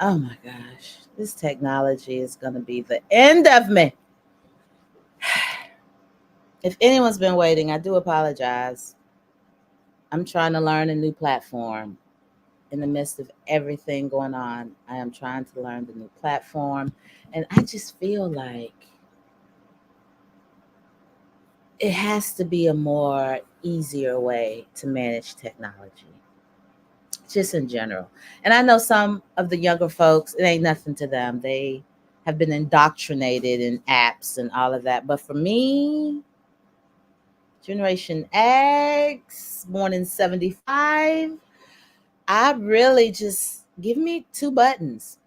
Oh my gosh, this technology is going to be the end of me. If anyone's been waiting, I do apologize. I'm trying to learn a new platform in the midst of everything going on. I am trying to learn the new platform, and I just feel like it has to be a more easier way to manage technology, just in general. And I know some of the younger folks, it ain't nothing to them. They have been indoctrinated in apps and all of that. But for me, Generation X, born in 75, I really just give me two buttons.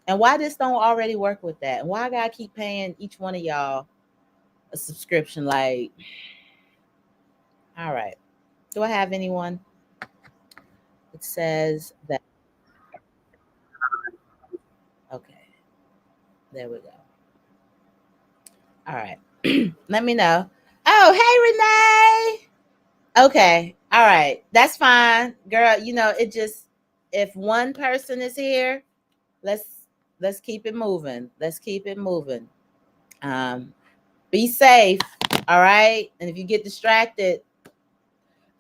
And why this don't already work with that? And why I gotta keep paying each one of y'all a subscription? Like, all right. Do I have anyone? It says that. Okay, there we go. All right. Let me know. Oh, hey, Renee. Okay. All right. That's fine. Girl, it just, if one person is here, let's let's keep it moving. Let's keep it moving. Um, be safe. All right. And if you get distracted,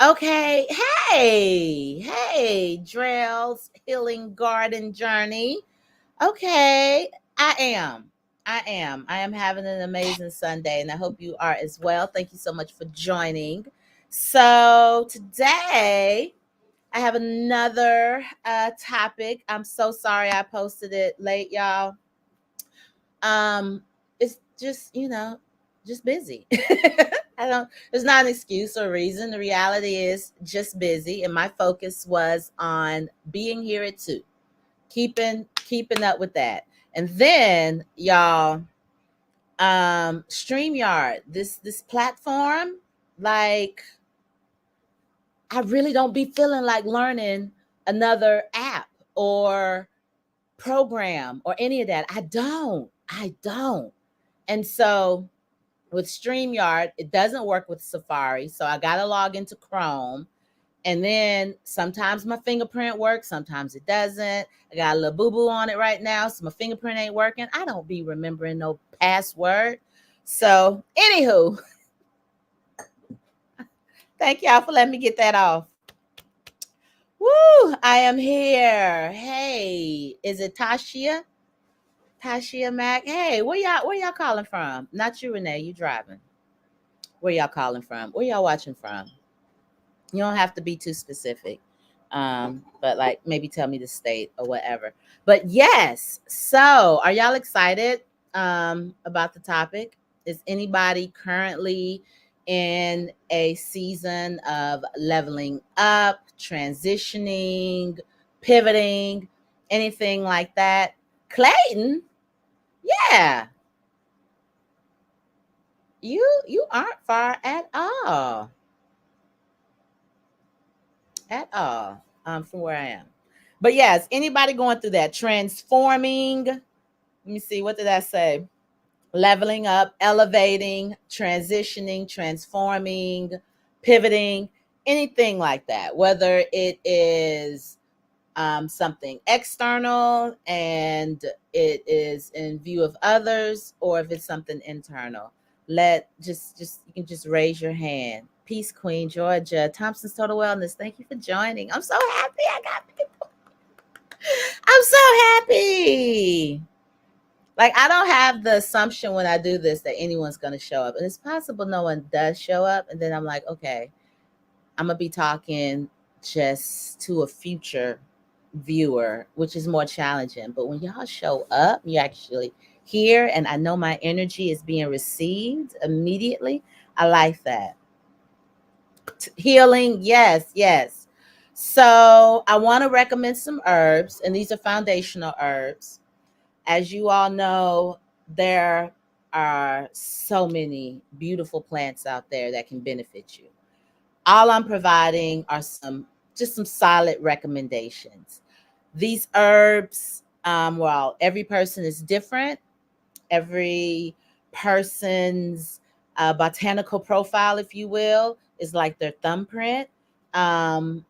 okay. Hey, Drell's Healing Garden Journey. Okay, I am. I am having an amazing Sunday, and I hope you are as well. Thank you so much for joining. So, today I have another topic. I'm so sorry I posted it late, y'all. It's just, just busy. I don't There's not an excuse or reason. The reality is just busy, and my focus was on being here at 2, keeping up with that. And then, y'all, StreamYard, this platform, like, I really don't be feeling like learning another app or program or any of that. I don't. And so with StreamYard, it doesn't work with Safari. So I gotta log into Chrome. And then sometimes my fingerprint works, sometimes it doesn't. I got a little boo-boo on it right now, so my fingerprint ain't working. I don't be remembering no password. So, anywho, thank y'all for letting me get that off. Woo! I am here. Hey, is it Tashia? Tashia Mac. Hey, where y'all calling from? Not you, Renee. You driving? Where y'all calling from? Where y'all watching from? You don't have to be too specific. But like maybe tell me the state or whatever. But yes, so are y'all excited about the topic? Is anybody currently in a season of leveling up, transitioning, pivoting, anything like that? Clayton, yeah, you aren't far at all. At all, from where I am. But yes, anybody going through that transforming? Let me see. What did I say? Leveling up, elevating, transitioning, transforming, pivoting, anything like that. Whether it is something external and it is in view of others, or if it's something internal. Let just You can just raise your hand. Peace, Queen Georgia. Thompson's Total Wellness. Thank you for joining. I'm so happy I got people. I'm so happy. Like, I don't have the assumption when I do this that anyone's going to show up. And it's possible no one does show up. And then I'm like, okay, I'm going to be talking just to a future viewer, which is more challenging. But when y'all show up, you actually here, and I know my energy is being received immediately. I like that. Healing, yes, yes. So I want to recommend some herbs, and these are foundational herbs. As you all know, there are so many beautiful plants out there that can benefit you. All I'm providing are some solid recommendations. These herbs, well, every person is different. Every person's botanical profile, if you will, is like their thumbprint. Um,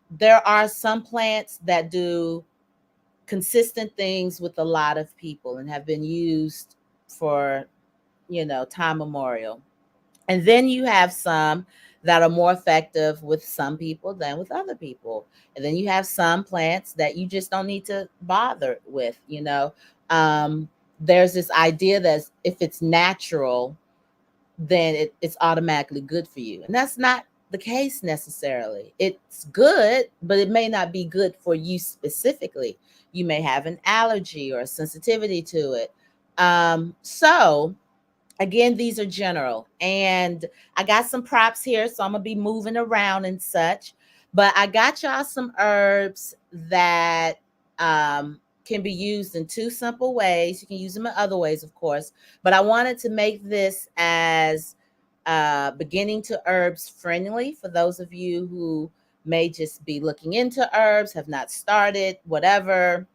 there are some plants that do consistent things with a lot of people and have been used for, time memorial. And then you have some that are more effective with some people than with other people. And then you have some plants that you just don't need to bother with. There's this idea that if it's natural, then it's automatically good for you. And that's not the case necessarily. It's good, but it may not be good for you specifically. You may have an allergy or a sensitivity to it. So again, these are general. And I got some props here, so I'm going to be moving around and such. But I got y'all some herbs that can be used in two simple ways. You can use them in other ways, of course. But I wanted to make this as beginning to herbs friendly for those of you who may just be looking into herbs, have not started, whatever,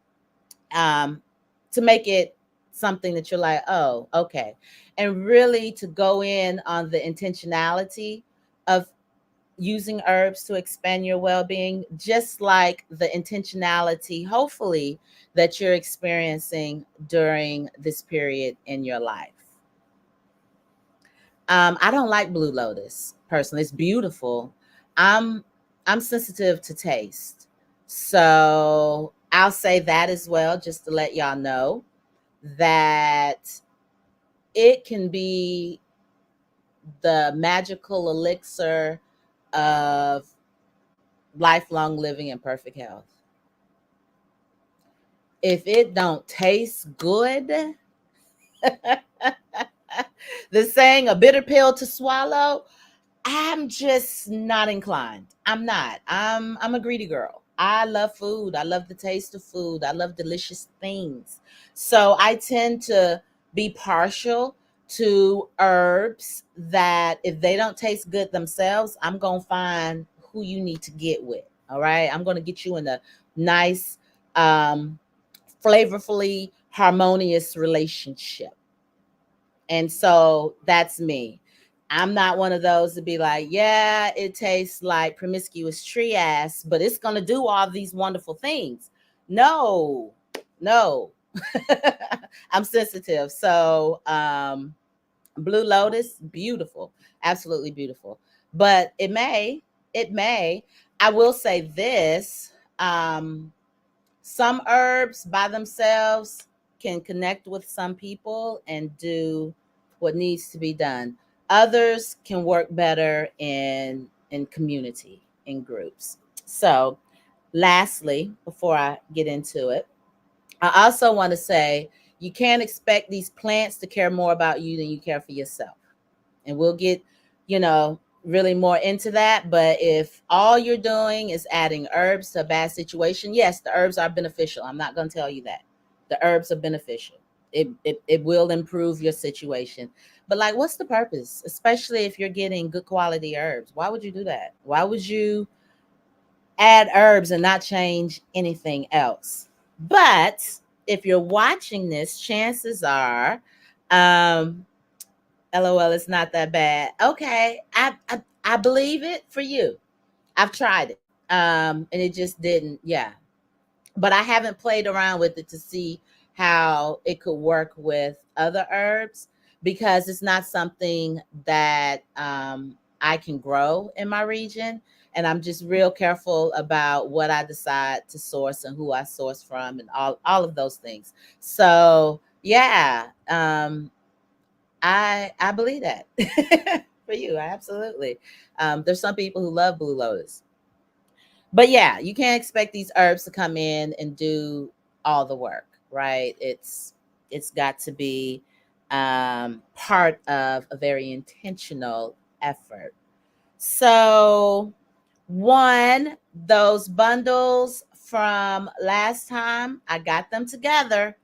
to make it something that you're like, oh, okay. And really to go in on the intentionality of using herbs to expand your well-being, just like the intentionality, hopefully, that you're experiencing during this period in your life. I don't like blue lotus personally. It's beautiful. I'm sensitive to taste. So I'll say that as well, just to let y'all know that it can be the magical elixir of lifelong living and perfect health. If it don't taste good, the saying, a bitter pill to swallow, I'm just not inclined. I'm not. I'm a greedy girl. I love food. I love the taste of food. I love delicious things. So I tend to be partial to herbs that if they don't taste good themselves, I'm going to find who you need to get with. All right. I'm going to get you in a nice, flavorfully harmonious relationship. And so that's me. I'm not one of those to be like, yeah, it tastes like promiscuous tree ass, but it's going to do all these wonderful things. No. I'm sensitive. So, blue lotus, beautiful, absolutely beautiful. But it may, I will say this, some herbs by themselves can connect with some people and do what needs to be done. Others can work better in community, in groups. So lastly, before I get into it, I also want to say you can't expect these plants to care more about you than you care for yourself. And we'll get, really more into that. But if all you're doing is adding herbs to a bad situation, yes, the herbs are beneficial. I'm not going to tell you that. The herbs are beneficial. It will improve your situation. But like, what's the purpose? Especially if you're getting good quality herbs. Why would you do that? Why would you add herbs and not change anything else? But if you're watching this, chances are, LOL, it's not that bad. Okay, I believe it for you. I've tried it, and it just didn't. Yeah, but I haven't played around with it to see how it could work with other herbs because it's not something that I can grow in my region. And I'm just real careful about what I decide to source and who I source from and all of those things. So yeah, I believe that for you. Absolutely. There's some people who love blue lotus. But yeah, you can't expect these herbs to come in and do all the work, right? It's got to be part of a very intentional effort. So those bundles from last time, I got them together.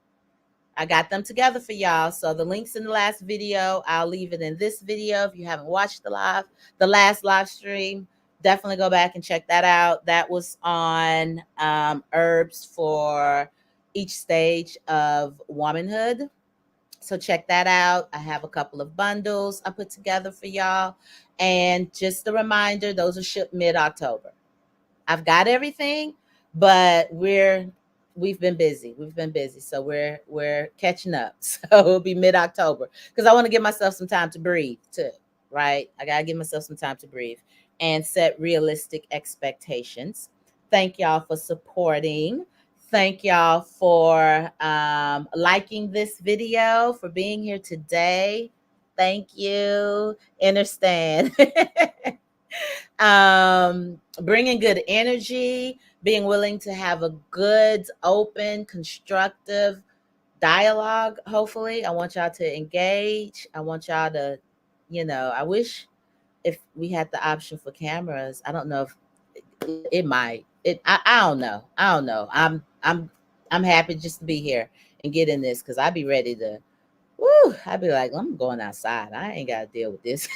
For y'all. So the link's in the last video. I'll leave it in this video. If you haven't watched the last live stream, definitely go back and check that out. That was on herbs for each stage of womanhood. So check that out. I have a couple of bundles I put together for y'all. And just a reminder, those are shipped mid-October. I've got everything, but we're we've been busy. We've been busy. So we're catching up. So it'll be mid-October. Because I want to give myself some time to breathe too. Right? I gotta give myself some time to breathe and set realistic expectations. Thank y'all for supporting. Thank y'all for liking this video, for being here today. Thank you. Understand. Bringing good energy, being willing to have a good, open, constructive dialogue. Hopefully, I want y'all to engage. I want y'all to, I wish if we had the option for cameras. I don't know if it might. I don't know. I don't know. I'm happy just to be here and get in this because I'd be ready to. Woo! I'd be like, I'm going outside. I ain't got to deal with this.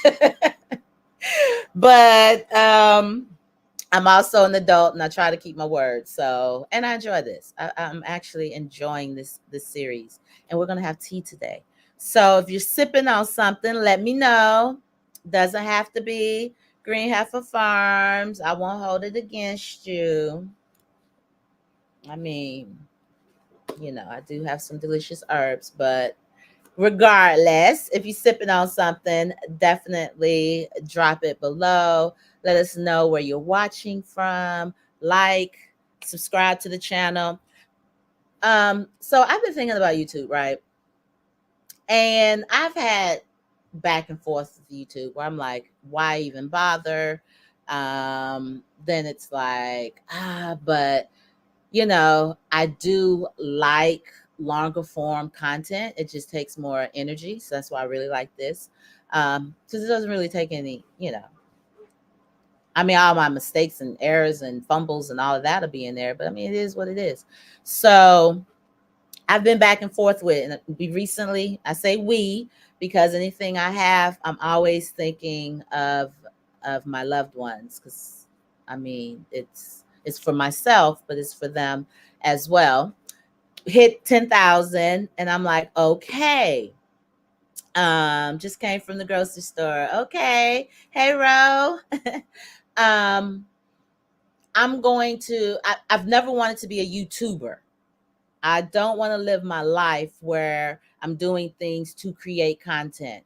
But I'm also an adult and I try to keep my word. So, and I enjoy this. I'm actually enjoying this series. And we're going to have tea today. So if you're sipping on something, let me know. Doesn't have to be Green Heifer Farms. I won't hold it against you. I mean, I do have some delicious herbs, but regardless, if you're sipping on something, definitely drop it below. Let us know where you're watching from. Like, subscribe to the channel. So I've been thinking about YouTube, right? And I've had back and forth with YouTube where I'm like, why even bother? Then it's like, but I do like longer form content. It just takes more energy. So that's why I really like this. Because it doesn't really take any, I mean, all my mistakes and errors and fumbles and all of that will be in there. But I mean, it is what it is. So I've been back and forth with, and we recently, I say we, because anything I have, I'm always thinking of my loved ones. Because I mean, it's for myself, but it's for them as well. Hit 10,000 and I'm like, okay. Just came from the grocery store. Okay. Hey, Ro. I'm going to, I've never wanted to be a YouTuber. I don't want to live my life where I'm doing things to create content.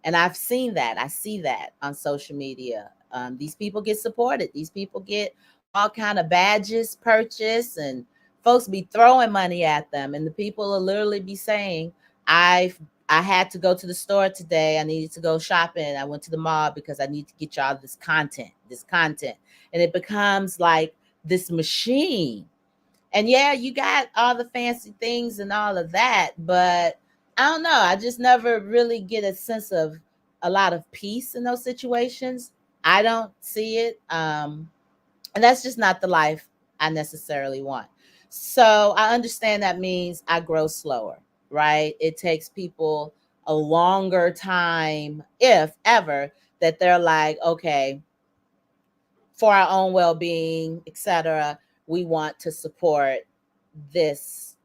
And I've seen that. I see that on social media. These people get supported. These people get all kind of badges purchased, and folks be throwing money at them. And the people will literally be saying, I had to go to the store today. I needed to go shopping. I went to the mall because I need to get y'all this content. And it becomes like this machine. And yeah, you got all the fancy things and all of that, but I don't know. I just never really get a sense of a lot of peace in those situations. I don't see it. And that's just not the life I necessarily want. So I understand that means I grow slower, right? It takes people a longer time, if ever, that they're like, okay, for our own well-being, etc., we want to support this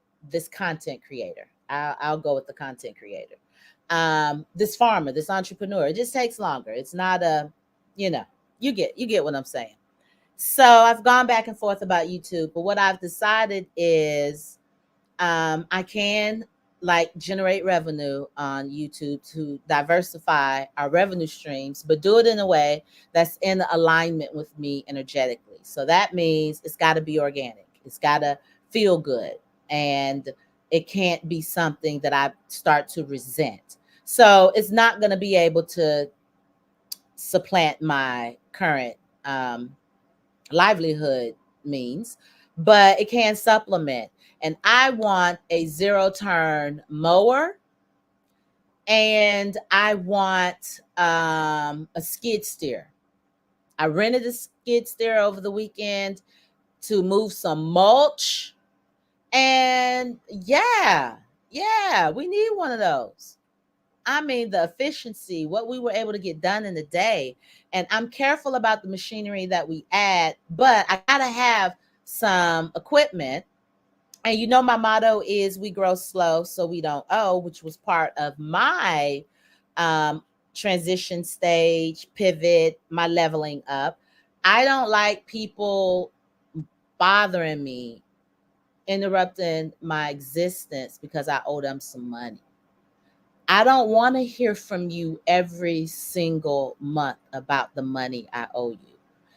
content creator. I'll go with the content creator. This farmer, this entrepreneur. It just takes longer. It's not a, you get what I'm saying. So I've gone back and forth about YouTube, but what I've decided is I can generate revenue on YouTube to diversify our revenue streams, but do it in a way that's in alignment with me energetically. So that means it's got to be organic. It's got to feel good. And it can't be something that I start to resent. So it's not going to be able to supplant my current livelihood means, but it can supplement. And I want a zero turn mower, and I want a skid steer. I rented a skid steer over the weekend to move some mulch. And yeah, we need one of those. I mean, the efficiency, what we were able to get done in the day. And I'm careful about the machinery that we add, but I got to have some equipment. And my motto is we grow slow so we don't owe, which was part of my transition stage, pivot, my leveling up. I don't like people bothering me interrupting my existence because I owe them some money. I don't want to hear from you every single month about the money I owe you.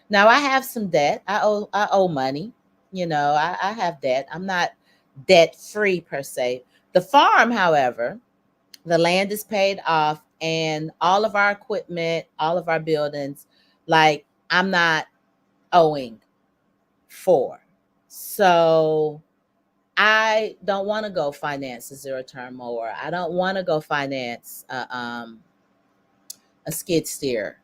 Now I have some debt. I owe money. I have debt. I'm not debt free per se. The farm, however, the land is paid off and all of our equipment, all of our buildings, like I'm not owing for. So I don't want to go finance a zero turn mower. I don't want to go finance a skid steer.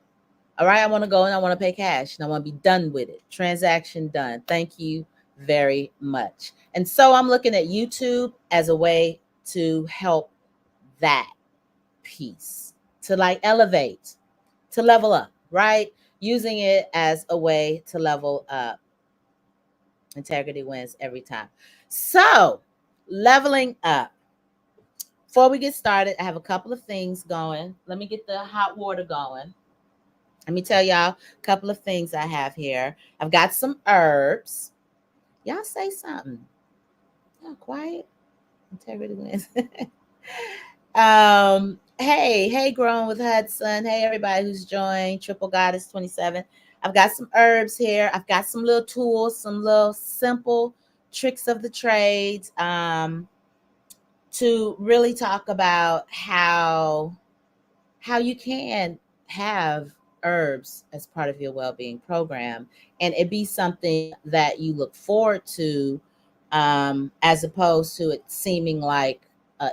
All right, I want to go and I want to pay cash and I want to be done with it. Transaction done. Thank you very much. And so I'm looking at YouTube as a way to help that piece, to like elevate, to level up, right? Using it as a way to level up. Integrity wins every time. So, leveling up. Before we get started, I have a couple of things going. Let me get the hot water going. Let me tell y'all a couple of things I have here. I've got some herbs. Y'all say something. Y'all quiet. Integrity wins. Hey, Growing with Hudson. Hey, everybody who's joined. Triple Goddess 27. I've got some herbs here. I've got some little tools, some little simple tricks of the trades to really talk about how you can have herbs as part of your well-being program and it be something that you look forward to as opposed to it seeming like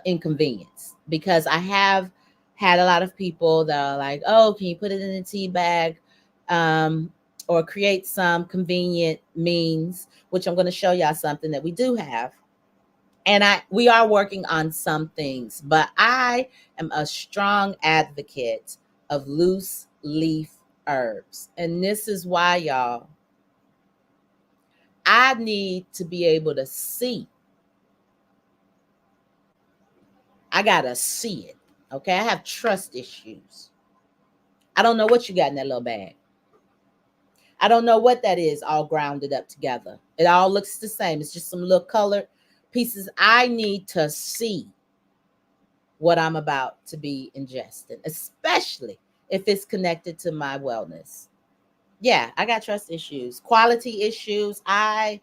inconvenience. Because I have had a lot of people that are like, oh, can you put it in a tea bag or create some convenient means, which I'm going to show y'all something that we do have. And we are working on some things, but I am a strong advocate of loose leaf herbs. And this is why, y'all, I need to be able to see. I got to see it. Okay. I have trust issues. I don't know what you got in that little bag. I don't know what that is all grounded up together. It all looks the same. It's just some little colored pieces. I need to see what I'm about to be ingesting, especially if it's connected to my wellness. Yeah, I got trust issues, quality issues. I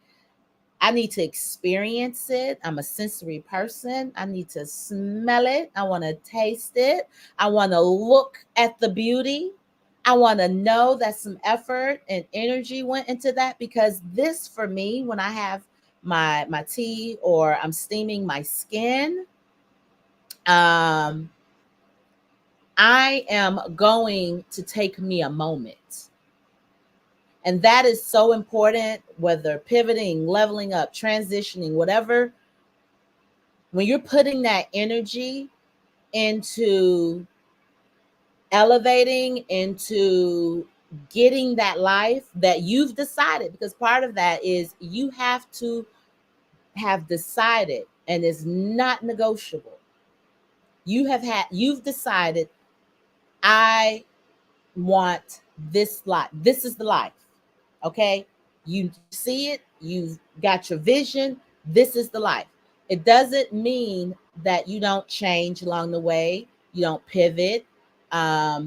need to experience it. I'm a sensory person. I need to smell it. I want to taste it. I want to look at the beauty. I want to know that some effort and energy went into that, because this for me, when I have my tea or I'm steaming my skin, I am going to take me a moment. And that is so important, whether pivoting, leveling up, transitioning, whatever. When you're putting that energy into elevating, into getting that life that you've decided, because part of that is you have to have decided, and it's not negotiable. You've decided, I want this life. This is the life. Okay. You see it. You've got your vision. This is the life. It doesn't mean that you don't change along the way. You don't pivot. But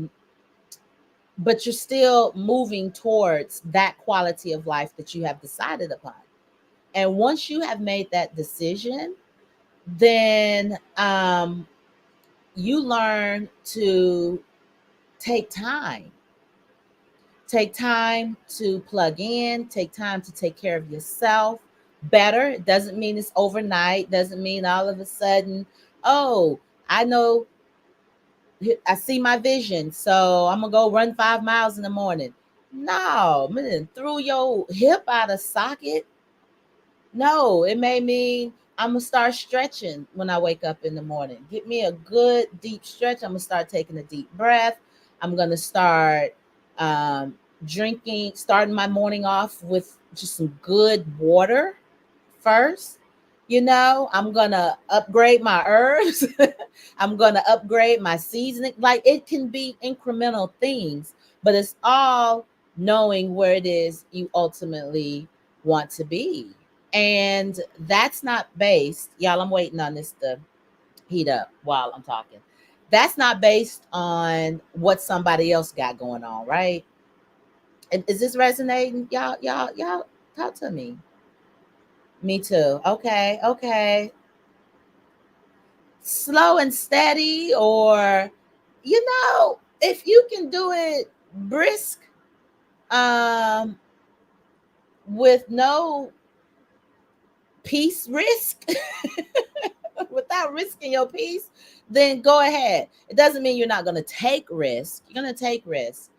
you're still moving towards that quality of life that you have decided upon. And once you have made that decision, then you learn to take time. Take time to plug in, take time to take care of yourself better. It doesn't mean it's overnight, doesn't mean all of a sudden, oh, I know, I see my vision, so I'm gonna go run 5 miles in the morning. No, man, threw your hip out of socket. No, it may mean I'm gonna start stretching when I wake up in the morning. Get me a good deep stretch. I'm gonna start taking a deep breath. I'm gonna start starting my morning off with just some good water first. I'm gonna upgrade my herbs. I'm gonna upgrade my seasoning. Like, it can be incremental things, but it's all knowing where it is you ultimately want to be. And that's not based, y'all, I'm waiting on this to heat up while I'm talking. That's not based on what somebody else got going on, right? Is this resonating? Y'all talk to me. Me too. Okay, okay. Slow and steady, or if you can do it brisk, um, with no peace risk, without risking your peace, then go ahead. It doesn't mean you're not going to take risk. You're going to take risk,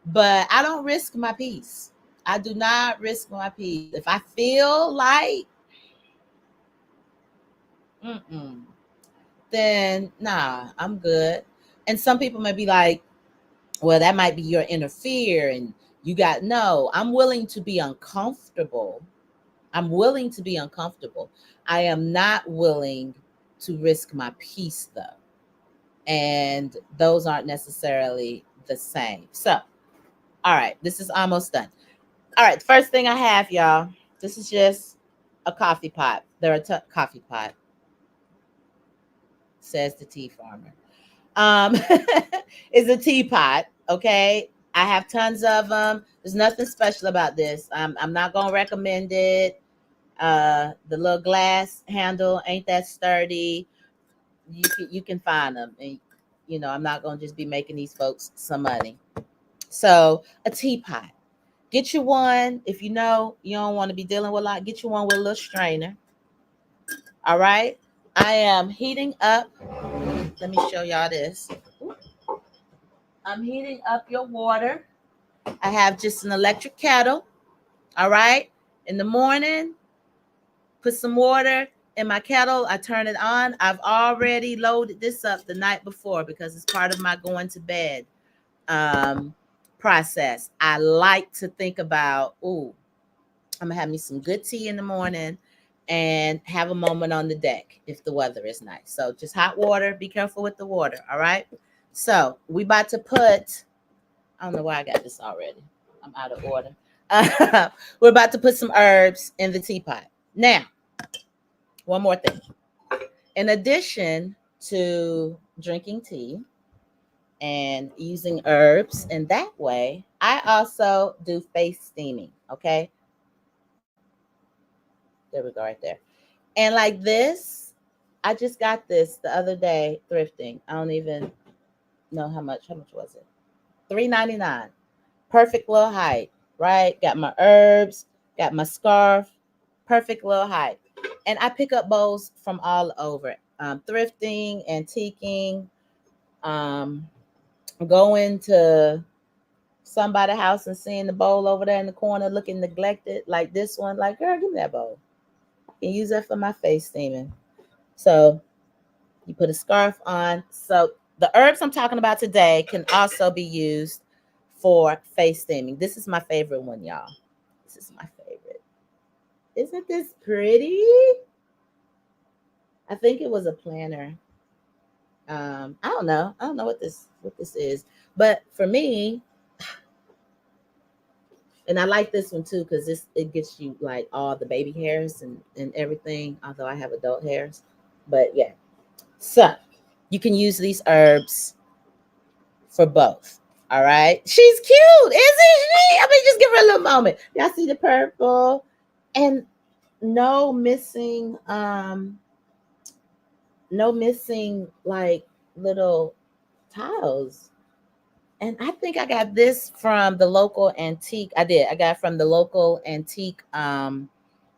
but I don't risk my peace. I do not risk my peace. If I feel like, mm-mm, then nah, I'm good. And some people may be like, well, that might be your inner fear, and you got no. I'm willing to be uncomfortable. I'm willing to be uncomfortable. I am not willing to risk my peace, though. And those aren't necessarily the same. So, all right, this is almost done. All right, first thing I have, y'all, this is just a coffee pot. They're a coffee pot, says the tea farmer. Is a teapot, okay? I have tons of them. There's nothing special about this. I'm not going to recommend it. The little glass handle ain't that sturdy. You can find them, and I'm not going to just be making these folks some money. So a teapot, get you one. If you don't want to be dealing with a lot, get you one with a little strainer. All right, I am heating up. Let me show y'all this. I'm heating up your water. I have just an electric kettle. All right, in the morning, put some water in my kettle. I turn it on. I've already loaded this up the night before because it's part of my going to bed process. I like to think about, I'm gonna have me some good tea in the morning and have a moment on the deck if the weather is nice. So just hot water. Be careful with the water. All right. So we about to put, I don't know why I got this already. I'm out of order. We're about to put some herbs in the teapot. Now, one more thing. In addition to drinking tea and using herbs in that way, I also do face steaming. Okay. There we go, right there. And like this, I just got this the other day thrifting. I don't even know how much. How much was it? $3.99. Perfect little height, right? Got my herbs, got my scarf, perfect little height. And I pick up bowls from all over, thrifting, antiquing, going to somebody's house and seeing the bowl over there in the corner looking neglected, like this one. Like, girl, give me that bowl. I can use that for my face steaming. So you put a scarf on. So the herbs I'm talking about today can also be used for face steaming. This is my favorite one, y'all. This is my favorite. Isn't this pretty? I think it was a planner. I don't know. I don't know what this is. But for me, and I like this one too, because it gets you like all the baby hairs and everything, although I have adult hairs. But yeah. So you can use these herbs for both. All right. She's cute, isn't she? I mean, just give her a little moment. Y'all see the purple? And no missing, like little tiles. And I think I got this from the local antique. I did. I got it from the local antique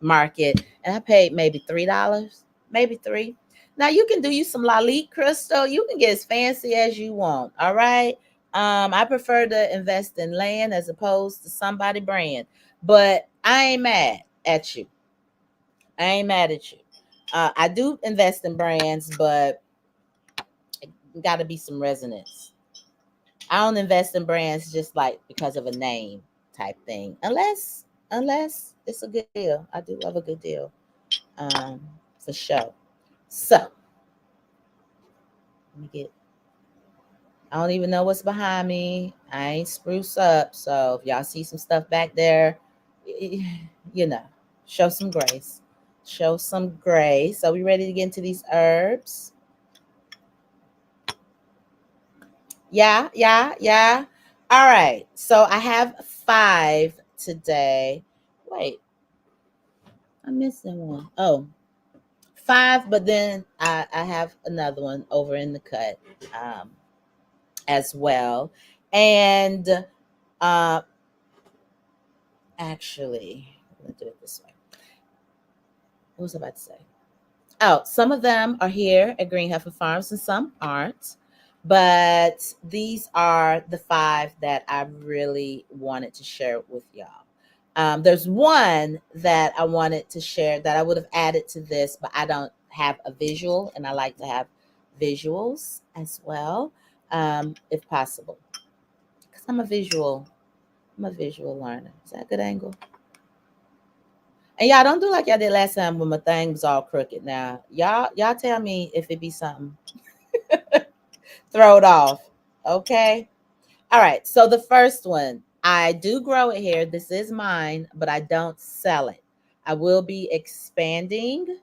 market, and I paid maybe $3, maybe $3. Now you can do you some Lalique crystal. You can get as fancy as you want. All right. I prefer to invest in land as opposed to somebody brand, but I ain't mad at you. I ain't mad at you. I do invest in brands, but got to be some resonance. I don't invest in brands just like because of a name type thing, unless it's a good deal. I do love a good deal, for sure. So let me get. I don't even know what's behind me. I ain't spruce up, so if y'all see some stuff back there, you know, show some grace. show some gray. So we ready to get into these herbs? Yeah, yeah, yeah. All right. So I have 5 today. Wait, I'm missing one. Oh, 5, but then I have another one over in the cut um, as well. And uh, actually, I'm going to do it this way. What was I about to say? Oh, some of them are here at Green Heifer Farms and some aren't. But these are the 5 that I really wanted to share with y'all. There's one that I wanted to share that I would have added to this, but I don't have a visual, and I like to have visuals as well, if possible. Because I'm a visual learner. Is that a good angle? And y'all don't do like y'all did last time when my thing was all crooked. Now, y'all tell me if it be something. Throw it off. Okay. All right. So the first one, I do grow it here. This is mine, but I don't sell it. I will be expanding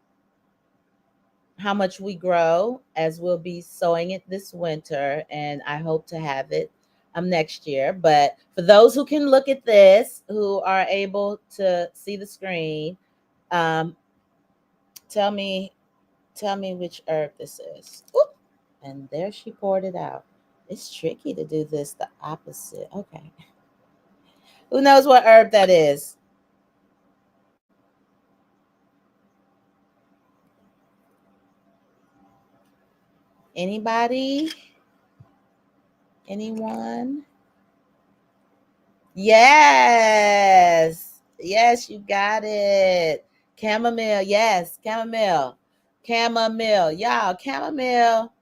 how much we grow as we'll be sowing it this winter, and I hope to have it next year. But for those who can look at this, who are able to see the screen, um, tell me which herb this is. Oop, and there she poured it out. It's tricky to do this the opposite. Okay. Who knows what herb that is? Anybody? Anyone? Yes. Yes, you got it. Chamomile. Yes, chamomile. Chamomile. Y'all, chamomile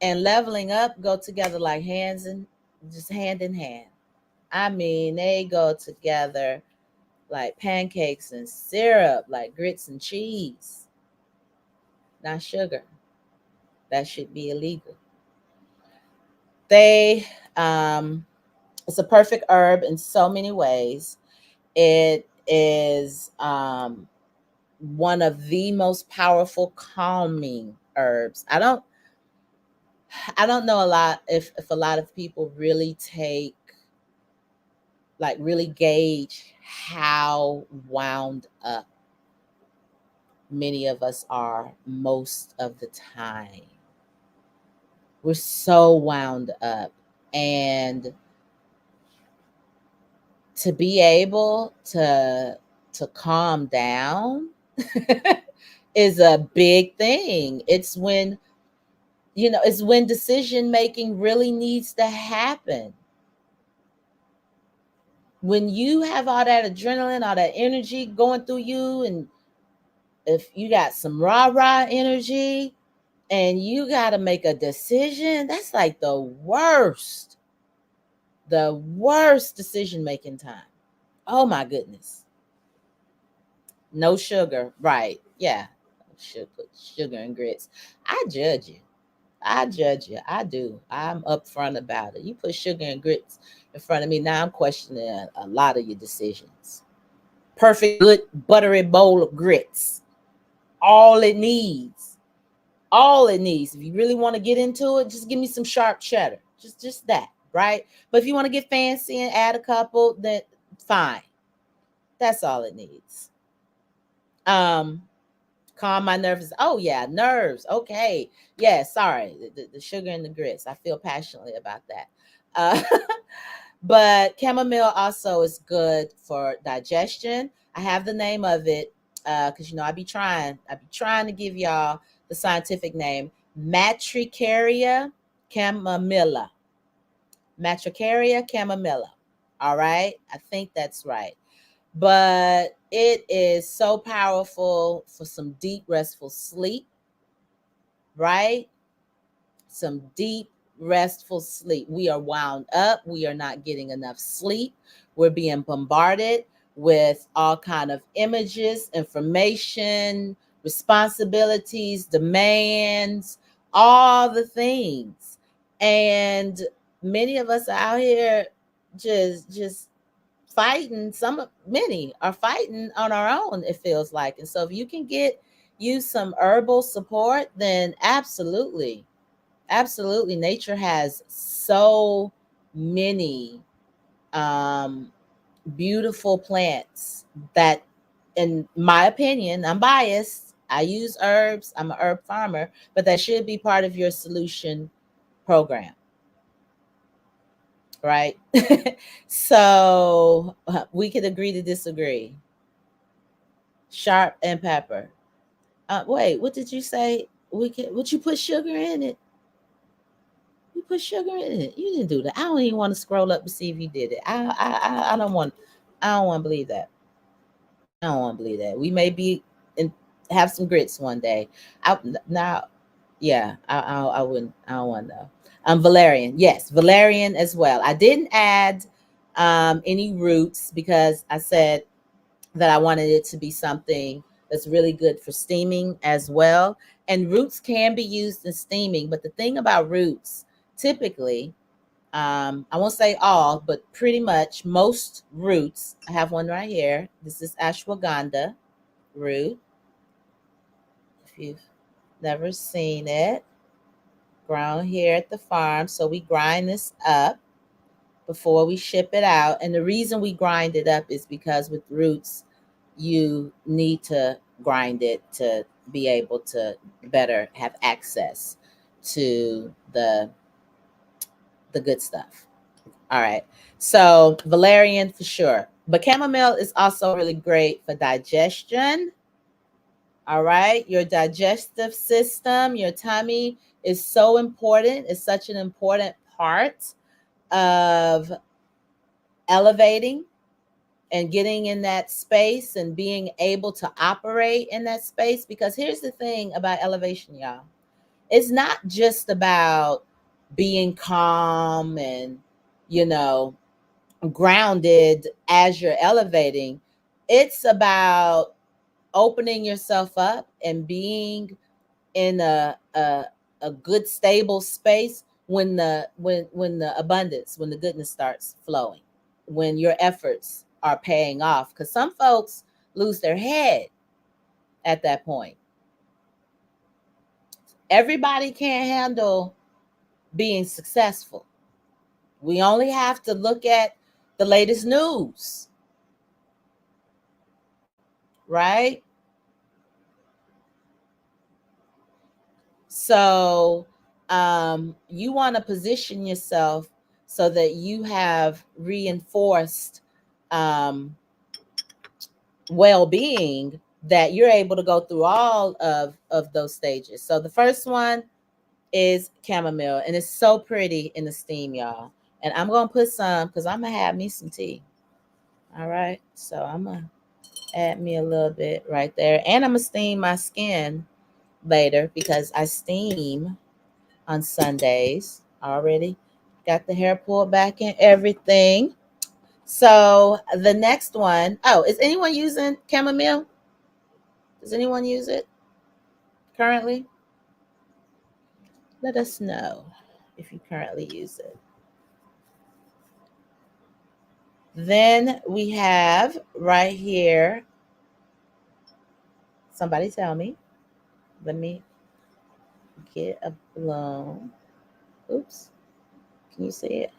and leveling up go together like hand in hand. I mean, they go together like pancakes and syrup, like grits and cheese. Not sugar. That should be illegal. They it's a perfect herb in so many ways. It is one of the most powerful calming herbs. I don't know a lot if a lot of people really take like really gauge how wound up many of us are most of the time. We're so wound up, and to be able to calm down is a big thing. It's when decision making really needs to happen. When you have all that adrenaline, all that energy going through you, and if you got some rah-rah energy and you got to make a decision, that's like the worst decision making time. Oh my goodness. No sugar. Right. Yeah. Should put sugar and grits. I judge you. I judge you. I do. I'm upfront about it. You put sugar and grits in front of me. Now I'm questioning a lot of your decisions. Perfect, good, buttery bowl of grits. All it needs. All it needs. If you really want to get into it, just give me some sharp cheddar. Just that, right? But if you want to get fancy and add a couple, then fine. That's all it needs. Calm my nerves. Oh yeah, nerves. Okay. Yeah, sorry. The sugar and the grits. I feel passionately about that. But chamomile also is good for digestion. I have the name of it because I be trying to give y'all the scientific name. Matricaria chamomilla. Matricaria chamomilla. All right. I think that's right. But it is so powerful for some deep, restful sleep, right? Some deep, restful sleep. We are wound up. We are not getting enough sleep. We're being bombarded with all kind of images, information, responsibilities, demands, all the things. And many of us are out here just fighting, many are fighting on our own, it feels like. And so if you can use some herbal support, then absolutely, absolutely. Nature has so many beautiful plants that, in my opinion, I'm biased, I use herbs, I'm an herb farmer, but that should be part of your solution program, right? So we could agree to disagree. Sharp and pepper. Wait, what did you say? Would you put sugar in it? You put sugar in it. You didn't do that. I don't even want to scroll up to see if you did it. I don't want. I don't want to believe that. I don't want to believe that. We may be and have some grits one day. Now, yeah, I wouldn't. I don't want to know. Valerian, yes, valerian as well. I didn't add any roots because I said that I wanted it to be something that's really good for steaming as well. And roots can be used in steaming, but the thing about roots, typically, I won't say all, but pretty much most roots. I have one right here. This is ashwagandha root. If you've never seen it, grown here at the farm. So we grind this up before we ship it out. And the reason we grind it up is because with roots, you need to grind it to be able to better have access to the good stuff. All right. So valerian for sure. But chamomile is also really great for digestion. All right. Your digestive system, your tummy is so important. It's such an important part of elevating and getting in that space and being able to operate in that space. Because here's the thing about elevation, y'all. It's not just about being calm and, you know, grounded as you're elevating. It's about opening yourself up and being in a good stable space when the abundance, when the goodness starts flowing, when your efforts are paying off, because some folks lose their head at that point. Everybody can't handle being successful. We only have to look at the latest news, right? So you want to position yourself so that you have reinforced well-being, that you're able to go through all of those stages. So the first one is chamomile, and it's so pretty in the steam, y'all. And I'm gonna put some because I'm gonna have me some tea. All right, so I'm gonna add me a little bit right there, and I'm gonna steam my skin later because I steam on Sundays already. Got the hair pulled back and everything. So the next one, oh, is anyone using chamomile? Does anyone use it currently? Let us know if you currently use it. Then we have right here, somebody tell me. Let me get a blown. Oops. Can you see it?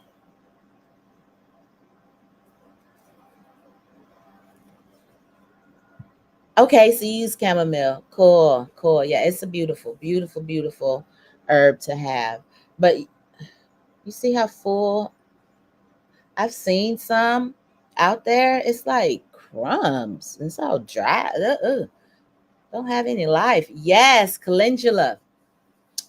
Okay, so you use chamomile. Cool, cool. Yeah, it's a beautiful, beautiful, beautiful herb to have. But you see how full I've seen some out there? It's like crumbs. It's all dry. Don't have any life. Yes, calendula.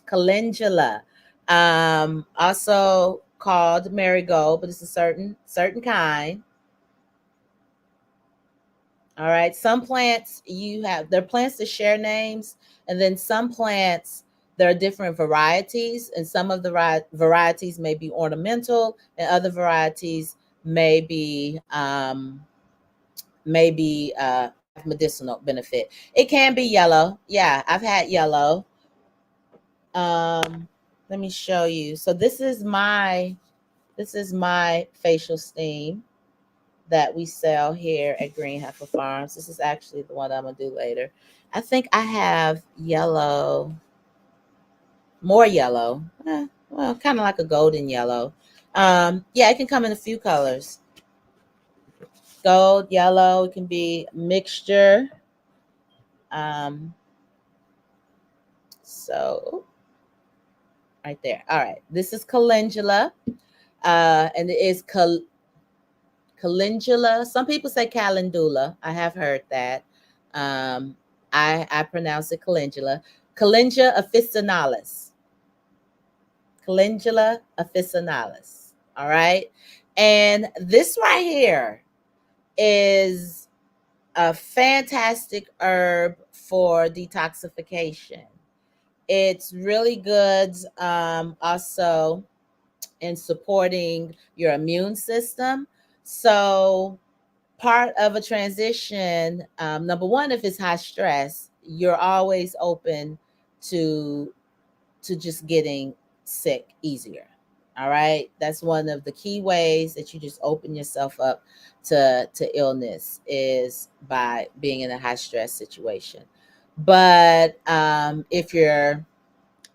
Calendula. Also called marigold, but it's a certain kind. All right. Some plants there are plants that share names, and then some plants there are different varieties, and some of the varieties may be ornamental, and other varieties may be have medicinal benefit. It can be yellow. Yeah, I've had yellow. Let me show you. So this is my facial steam. that we sell here at Green Heifer Farms. This is actually the one I'm gonna do later. I think I have yellow, more yellow. Well, kind of like a golden yellow. Yeah, it can come in a few colors. Gold, yellow, it can be mixture. Um, so right there. All right, this is calendula, and it is calendula. Some people say calendula. I have heard that. Um, I pronounce it calendula. Calendula officinalis. Calendula officinalis. All right, and this right here is a fantastic herb for detoxification. It's really good also in supporting your immune system. So, part of a transition, number one, if it's high stress, you're always open to just getting sick easier. All right, that's one of the key ways that you just open yourself up to illness, is by being in a high stress situation. But if you're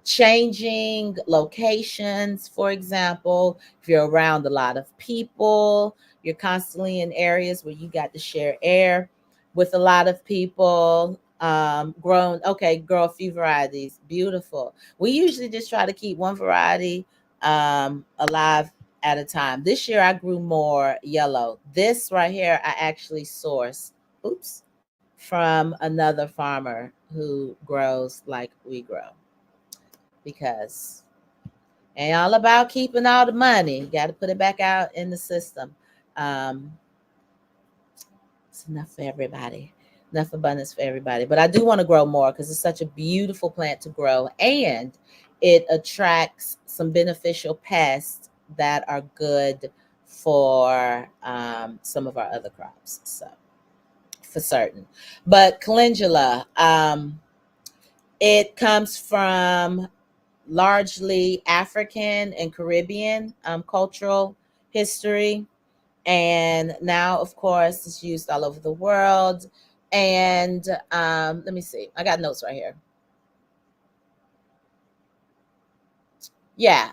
changing locations, for example, if you're around a lot of people, you're constantly in areas where you got to share air with a lot of people. Grow a few varieties. Beautiful. We usually just try to keep one variety alive at a time. This year I grew more yellow. This right here I actually sourced, oops, from another farmer who grows like we grow, because ain't all about keeping all the money. You got to put it back out in the system. Um, it's enough for everybody, enough abundance for everybody. But I do want to grow more because it's such a beautiful plant to grow, and it attracts some beneficial pests that are good for some of our other crops. So, for certain. But calendula, it comes from largely African and Caribbean cultural history. And now, of course, it's used all over the world. And let me see, I got notes right here. Yeah,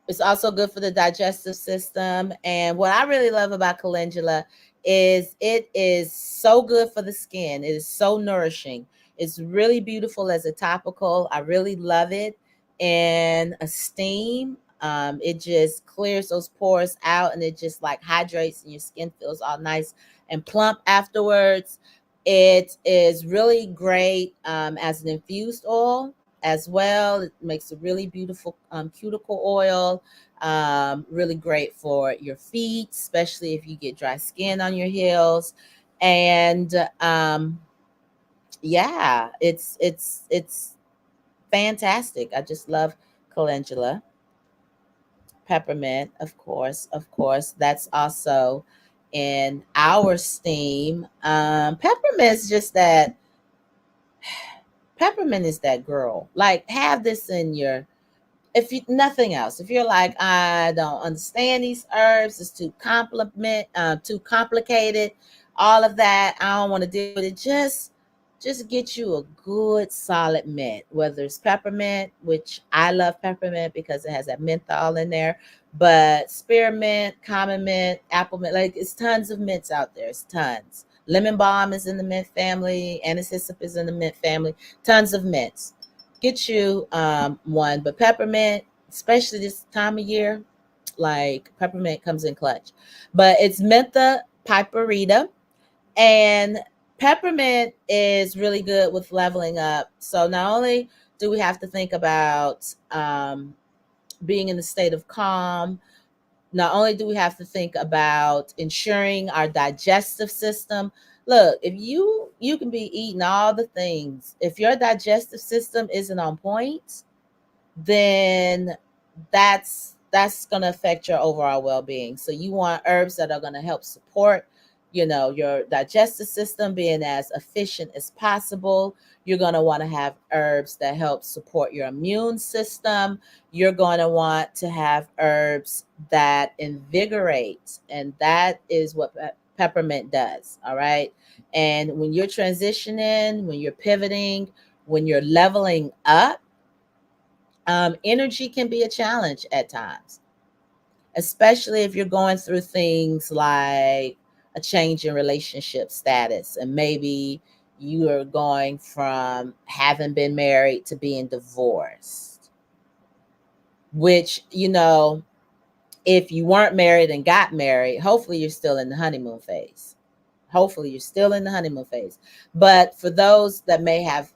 it's also good for the digestive system. And what I really love about calendula is it is so good for the skin. It is so nourishing. It's really beautiful as a topical. I really love it in a steam. It just clears those pores out, and it just like hydrates, and your skin feels all nice and plump afterwards. It is really great as an infused oil as well. It makes a really beautiful cuticle oil. Really great for your feet, especially if you get dry skin on your heels. And yeah, it's fantastic. I just love calendula. Peppermint, of course. That's also in our steam. Peppermint's just that. Peppermint is that girl. Like, have this in your, if you nothing else, if you're like, I don't understand these herbs, it's too complicated, all of that, I don't want to deal with it, just get you a good solid mint, whether it's peppermint, which I love peppermint because it has that menthol in there, but spearmint, common mint, apple mint, like it's tons of mints out there. It's tons. Lemon balm is in the mint family, anise is in the mint family, tons of mints. Get you one, but peppermint, especially this time of year, like peppermint comes in clutch. But it's mentha piperita, and peppermint is really good with leveling up. So not only do we have to think about being in a state of calm, not only do we have to think about ensuring our digestive system. Look, if you can be eating all the things, if your digestive system isn't on point, then that's going to affect your overall well-being. So you want herbs that are going to help support your digestive system being as efficient as possible. You're going to want to have herbs that help support your immune system. You're going to want to have herbs that invigorate, and that is what peppermint does. All right. And when you're transitioning, when you're pivoting, when you're leveling up, energy can be a challenge at times, especially if you're going through things like a change in relationship status, and maybe you are going from having been married to being divorced, which, if you weren't married and got married, hopefully you're still in the honeymoon phase. Hopefully you're still in the honeymoon phase. But for those that may have,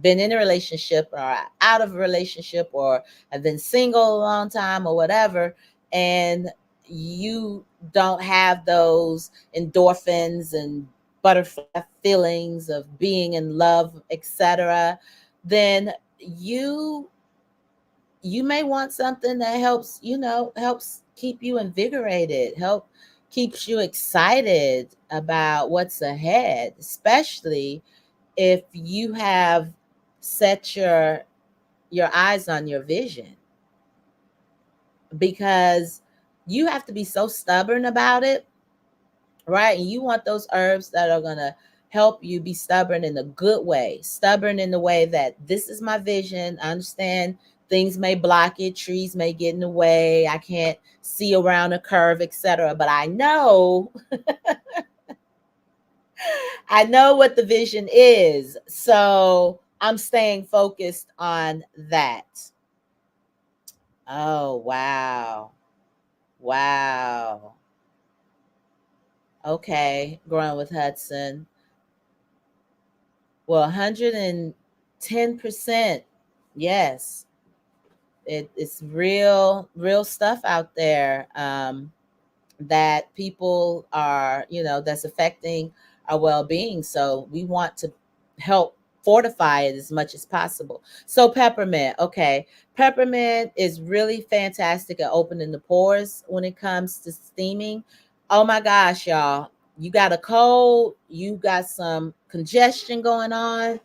been in a relationship or out of a relationship or have been single a long time or whatever, and you don't have those endorphins and butterfly feelings of being in love, etc., then you may want something that helps keep you invigorated, keeps you excited about what's ahead, especially if you have set your eyes on your vision, because you have to be so stubborn about it, right? And you want those herbs that are going to help you be stubborn in a good way, stubborn in the way that this is my vision. I understand things may block it, trees may get in the way, I can't see around a curve, etc., but I know I know what the vision is, so I'm staying focused on that. Oh, wow. Wow. Okay, growing with Hudson. Well, 110%. Yes. It's real stuff out there, that people are, that's affecting our well-being. So we want to help fortify it as much as possible. So peppermint, okay. Peppermint is really fantastic at opening the pores when it comes to steaming. Oh my gosh, y'all. You got a cold, you got some congestion going on,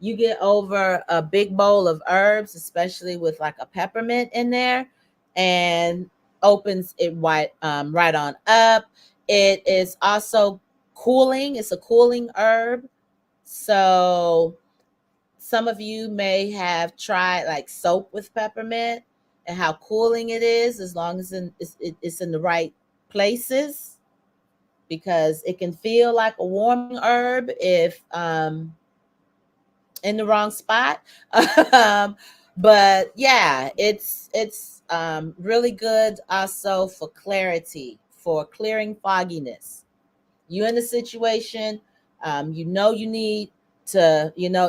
you get over a big bowl of herbs, especially with like a peppermint in there, and opens it right on up. It is also cooling. It's a cooling herb. So some of you may have tried like soap with peppermint and how cooling it is, as long as it's in the right places, because it can feel like a warming herb if in the wrong spot. But yeah, it's really good also for clarity, for clearing fogginess. You in a situation, you need to, you know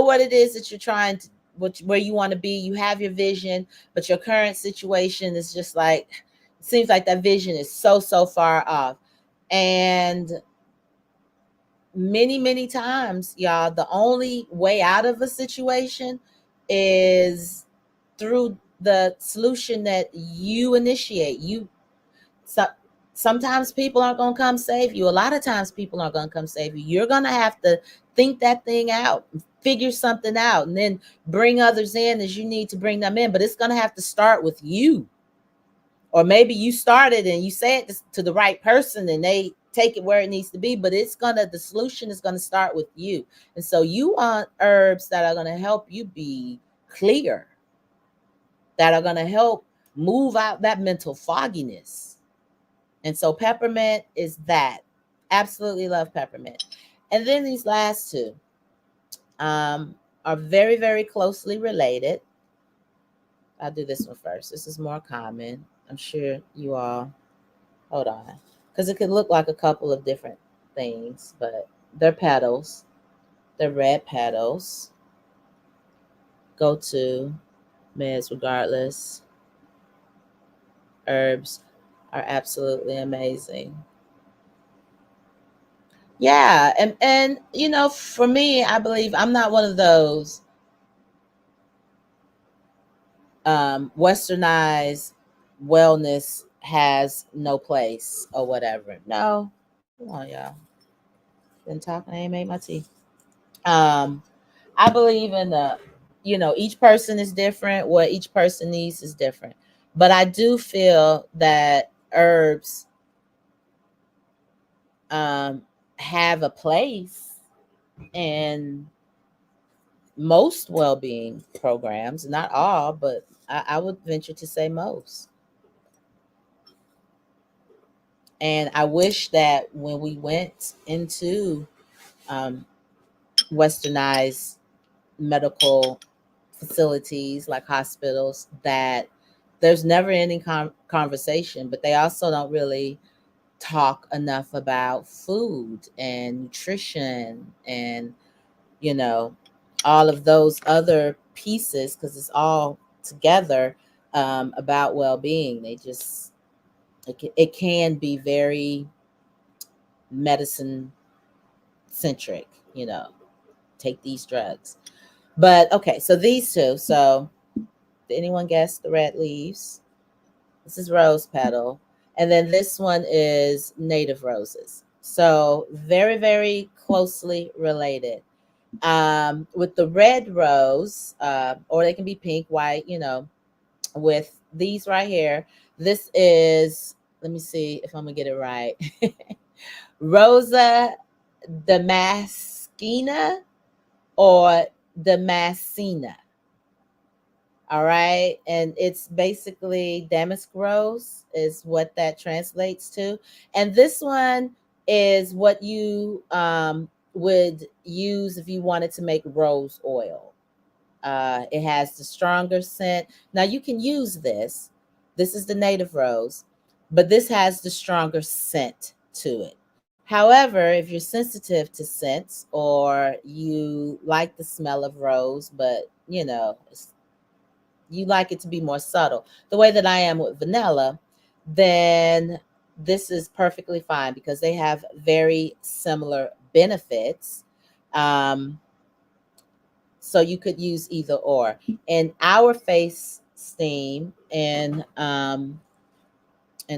what it is that you're trying to, where you want to be. You have your vision, but your current situation is just like, it seems like that vision is so far off. And many times, y'all, the only way out of a situation is through the solution that you initiate. So, sometimes people aren't going to come save you. A lot of times people aren't going to come save you. You're going to have to think that thing out, figure something out, and then bring others in as you need to bring them in. But it's going to have to start with you. Or maybe you started and you say it to the right person and they take it where it needs to be, but the solution is going to start with you. And so you want herbs that are going to help you be clear, that are going to help move out that mental fogginess. And so peppermint is that. Absolutely love peppermint. And then these last two are very closely related. I'll do this one first. This is more common. I'm sure you all, hold on, because it could look like a couple of different things, but they're petals. They're red petals. Go to meds regardless. Herbs are absolutely amazing. Yeah, and for me, I believe I'm not one of those westernized wellness has no place or whatever. No, come on, y'all. Been talking, I ain't made my tea. Um, I believe in the, each person is different. What each person needs is different. But I do feel that herbs um, have a place in most well-being programs. Not all, but I would venture to say most. And I wish that when we went into um, westernized medical facilities like hospitals, that there's never any conversation, but they also don't really talk enough about food and nutrition and, you know, all of those other pieces, because it's all together about well-being. They just, it can be very medicine centric, take these drugs. But okay, so these two. So did anyone guess the red leaves? This is rose petal. And then this one is native roses. So very, very closely related. With the red rose, or they can be pink, white, with these right here. This is, let me see if I'm going to get it right. Rosa Damascena or Damascena. All right. And it's basically damask rose is what that translates to. And this one is what you would use if you wanted to make rose oil. It has the stronger scent. Now you can use this. This is the native rose, but this has the stronger scent to it. However, if you're sensitive to scents or you like the smell of rose, but you like it to be more subtle, the way that I am with vanilla, then this is perfectly fine because they have very similar benefits. Um, so you could use either or. In our face steam and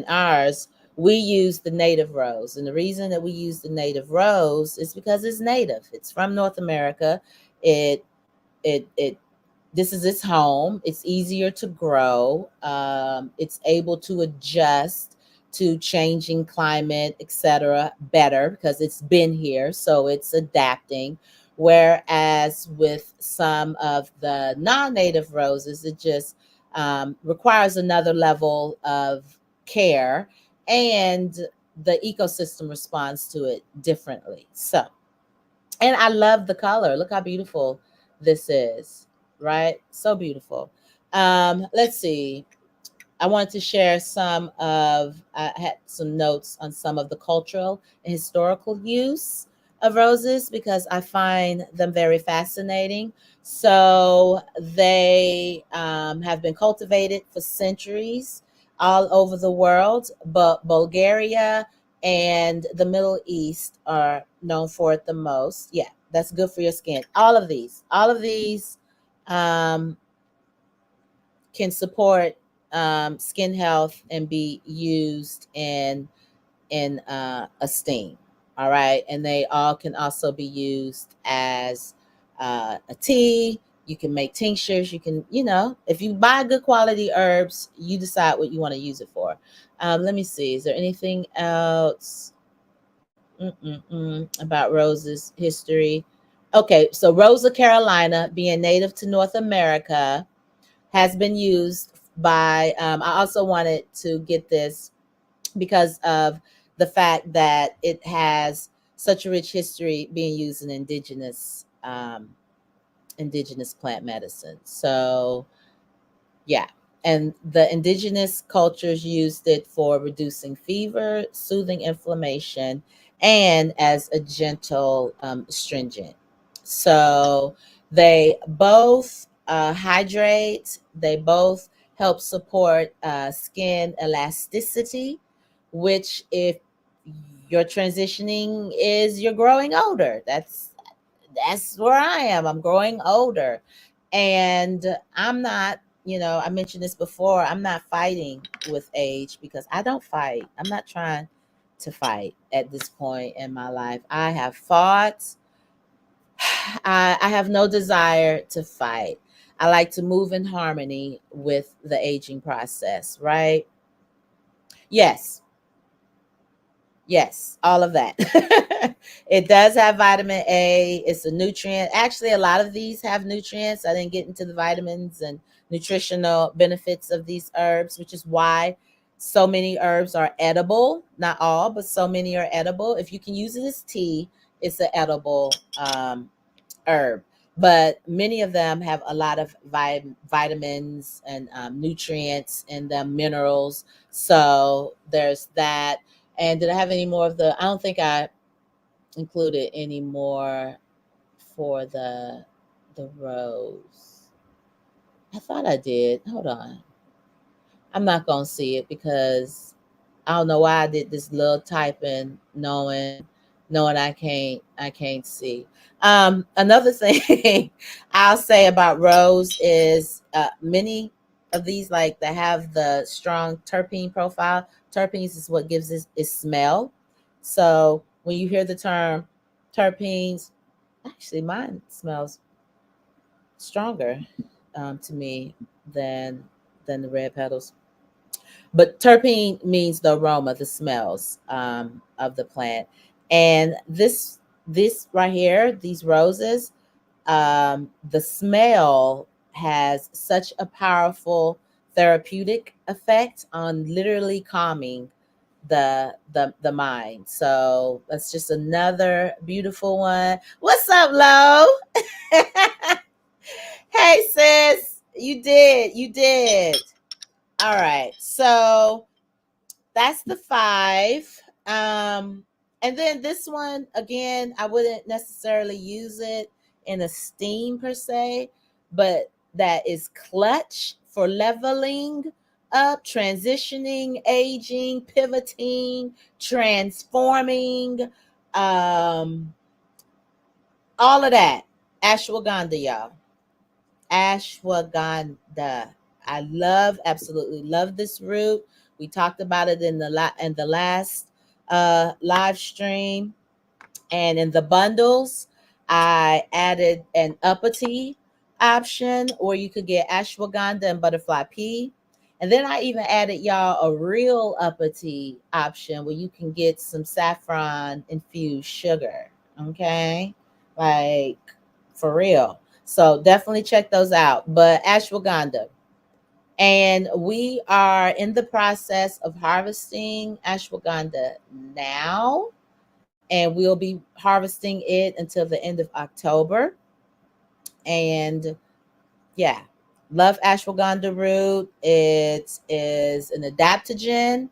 ours, we use the native rose. And the reason that we use the native rose is because it's native. It's from North America. It this is its home. It's easier to grow. It's able to adjust to changing climate, etc., better because it's been here, so it's adapting. Whereas with some of the non-native roses, it just requires another level of care, and the ecosystem responds to it differently. So, and I love the color. Look how beautiful this is, right? So beautiful. Let's see. I wanted to share I had some notes on some of the cultural and historical use of roses because I find them very fascinating. So they have been cultivated for centuries all over the world, but Bulgaria and the Middle East are known for it the most. Yeah, that's good for your skin. All of these um, can support skin health and be used in a steam. All right, and they all can also be used as a tea. You can make tinctures. You can, if you buy good quality herbs, you decide what you want to use it for. Let me see. Is there anything else about roses history? Okay, so Rosa Carolina, being native to North America, has been used by, I also wanted to get this because of the fact that it has such a rich history being used in indigenous plant medicine. So yeah. And the indigenous cultures used it for reducing fever, soothing inflammation, and as a gentle astringent. So they both hydrate, they both help support skin elasticity, which, if you're transitioning, is you're growing older. That's where I am. I'm growing older. And I'm not, I mentioned this before. I'm not fighting with age because I don't fight. I'm not trying to fight at this point in my life. I have fought. I have no desire to fight. I like to move in harmony with the aging process, right? Yes, yes, all of that. It does have vitamin A. It's a nutrient. Actually, a lot of these have nutrients. I didn't get into the vitamins and nutritional benefits of these herbs, which is why so many herbs are edible. Not all, but so many are edible. If you can use it as tea, it's an edible herb. But many of them have a lot of vitamins and nutrients in them, minerals. So there's that. And did I have any more of the? I don't think I included any more for the rose. I thought I did. Hold on. I'm not gonna see it because I don't know why I did this little typing, knowing I can't see. Another thing I'll say about rose is many of these like that have the strong terpene profile. Terpenes is what gives it its smell. So when you hear the term terpenes, actually mine smells stronger to me than than the red petals. But terpene means the aroma, the smells of the plant. And this right here, these roses, the smell has such a powerful therapeutic effect on literally calming the mind. So that's just another beautiful one. What's up, Lo? Hey, sis, you did. All right, so that's the five. Um, and then this one again, I wouldn't necessarily use it in a steam per se, but that is clutch for leveling up, transitioning, aging, pivoting, transforming, um, all of that. Ashwagandha, y'all. Ashwagandha. I absolutely love this root. We talked about it in the last live stream, and in the bundles, I added an uppity option where you could get ashwagandha and butterfly pea. And then I even added y'all a real uppity option where you can get some saffron infused sugar. Okay. Like for real. So definitely check those out. But ashwagandha. And we are in the process of harvesting ashwagandha now, and we'll be harvesting it until the end of October. And yeah, love ashwagandha root. It is an adaptogen,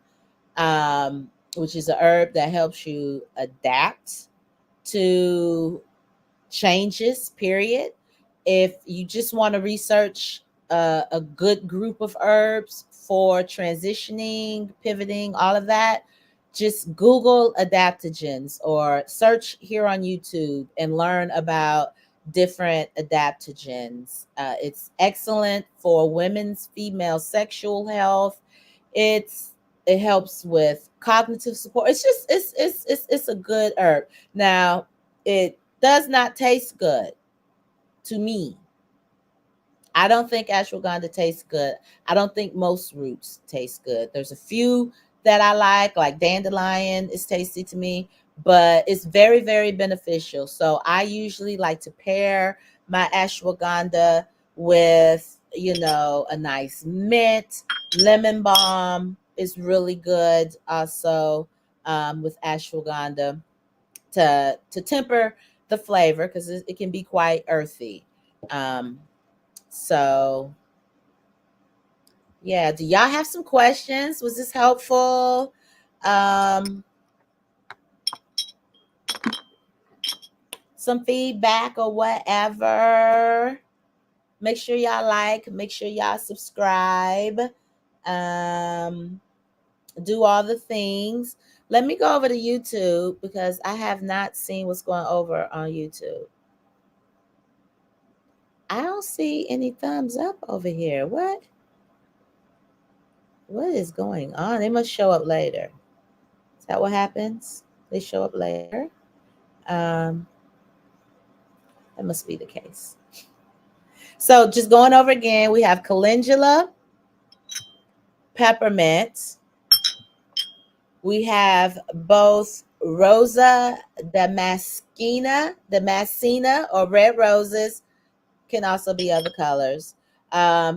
which is a herb that helps you adapt to changes, period. If you just want to research a good group of herbs for transitioning, pivoting, all of that, just Google adaptogens or search here on YouTube and learn about different adaptogens. It's excellent for women's female sexual health. It helps with cognitive support. It's just it's a good herb. Now, it does not taste good to me. I don't think ashwagandha tastes good. I don't think most roots taste good. There's a few that I like dandelion is tasty to me, but it's very, very beneficial. So I usually like to pair my ashwagandha with, a nice mint, lemon balm is really good also with ashwagandha to temper the flavor because it can be quite earthy. Um, so yeah, do y'all have some questions? Was this helpful? Um, some feedback or whatever. Make sure y'all make sure y'all subscribe. Um, do all the things. Let me go over to YouTube because I have not seen what's going over on YouTube. I don't don't see any thumbs up over here. What is going on? They must show up later. Is that what happens? They show up later. That must be the case. So just going over again, we have calendula, peppermint. We have both Rosa Damascena, or red roses, can also be other colors.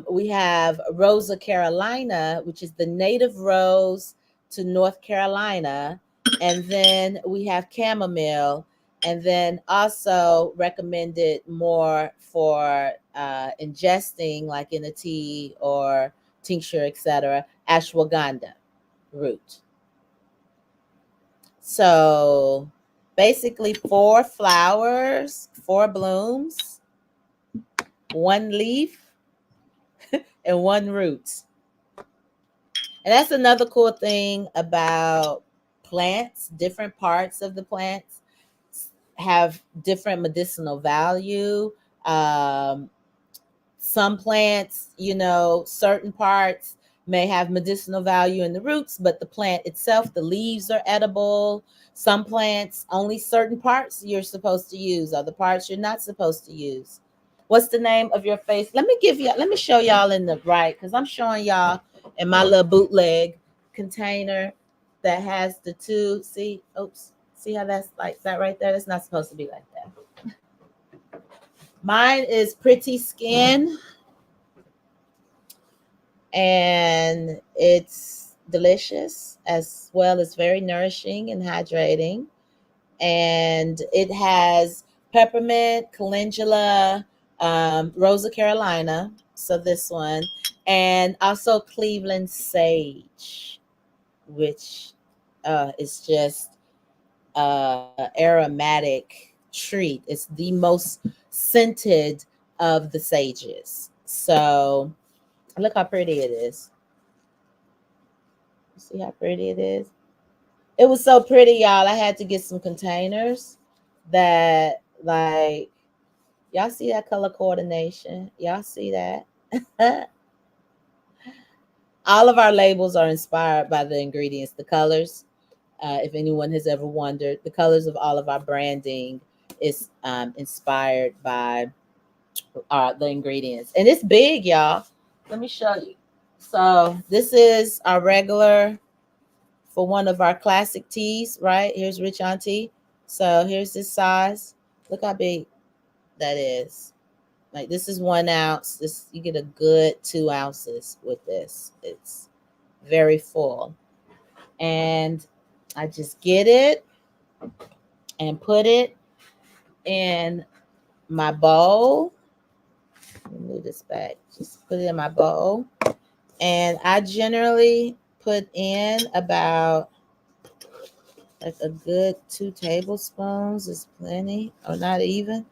We have Rosa Carolina, which is the native rose to North Carolina. And then we have chamomile, and then also recommended more for ingesting, like in a tea or tincture, etc., ashwagandha root. So basically 4 flowers, 4 blooms, 1 leaf, and 1 root. And that's another cool thing about plants. Different parts of the plants have different medicinal value. Some plants, certain parts may have medicinal value in the roots, but the plant itself, the leaves are edible. Some plants, only certain parts you're supposed to use, other parts you're not supposed to use. What's the name of your face? Let me show y'all in the right, because I'm showing y'all in my little bootleg container that has the 2. See, oops, see how that's like that right there? That's not supposed to be like that. Mine is Pretty Skin, and it's delicious as well as very nourishing and hydrating. And it has peppermint, calendula, Rosa Carolina, so this one, and also Cleveland sage, which is just aromatic treat. It's the most scented of the sages. So look how pretty it is. See how pretty it is? It was so pretty, y'all. I had to get some containers that, like, y'all see that color coordination? Y'all see that? All of our labels are inspired by the ingredients, the colors. If anyone has ever wondered, the colors of all of our branding is inspired by the ingredients. And it's big, y'all. Let me show you. So this is our regular, for one of our classic teas, right? Here's Rich Auntie. So here's this size. Look how big that is. Like, this is 1 ounce. This, you get a good 2 ounces with this. It's very full. And I just get it and put it in my bowl. Let me move this back. Just put it in my bowl. And I generally put in about like a good 2 tablespoons is plenty, or not even.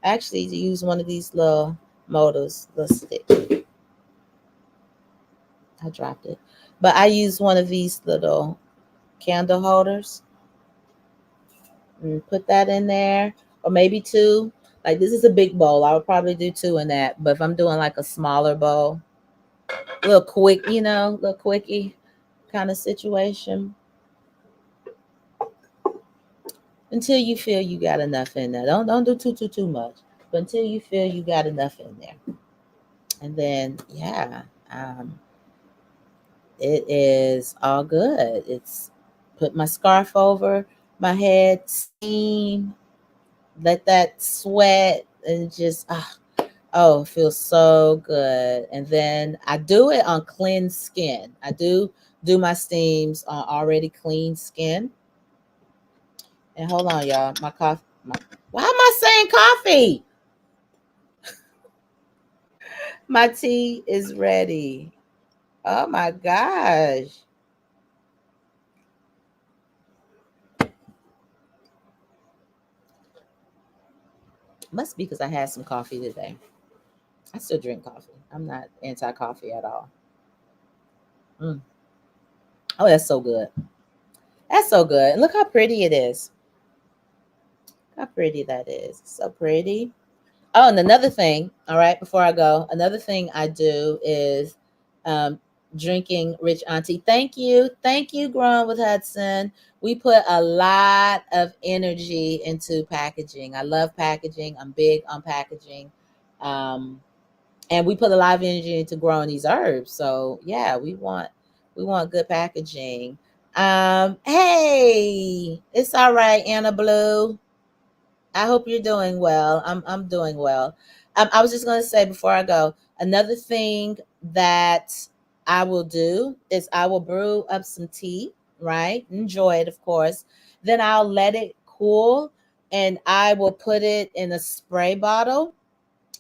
Actually, use one of these little motors, little stick. I dropped it. But I use one of these little candle holders. And put that in there, or maybe 2. Like, this is a big bowl. I would probably do 2 in that. But if I'm doing like a smaller bowl, a little quick, little quickie kind of situation. Until you feel you got enough in there. Don't do too much. But until you feel you got enough in there. And then, yeah, it is all good. It's put my scarf over my head, steam, let that sweat, and just, oh, it feels so good. And then I do it on cleansed skin. I do my steams on already clean skin. And hold on, y'all. My coffee. Why am I saying coffee? My tea is ready. Oh my gosh. Must be because I had some coffee today. I still drink coffee. I'm not anti-coffee at all. Oh, that's so good. That's so good. And look how pretty it is. Look how pretty that is. So pretty. Oh, and another thing, all right, before I go, another thing I do is um, drinking Rich Auntie. Thank you, Growing with Hudson. We put a lot of energy into packaging. I love packaging. I'm big on packaging, and we put a lot of energy into growing these herbs. So yeah, we want good packaging. Hey, it's all right, Anna Blue. I hope you're doing well. I'm doing well. I was just going to say before I go, another thing that I will do is I will brew up some tea, right? Enjoy it, of course. Then I'll let it cool and I will put it in a spray bottle.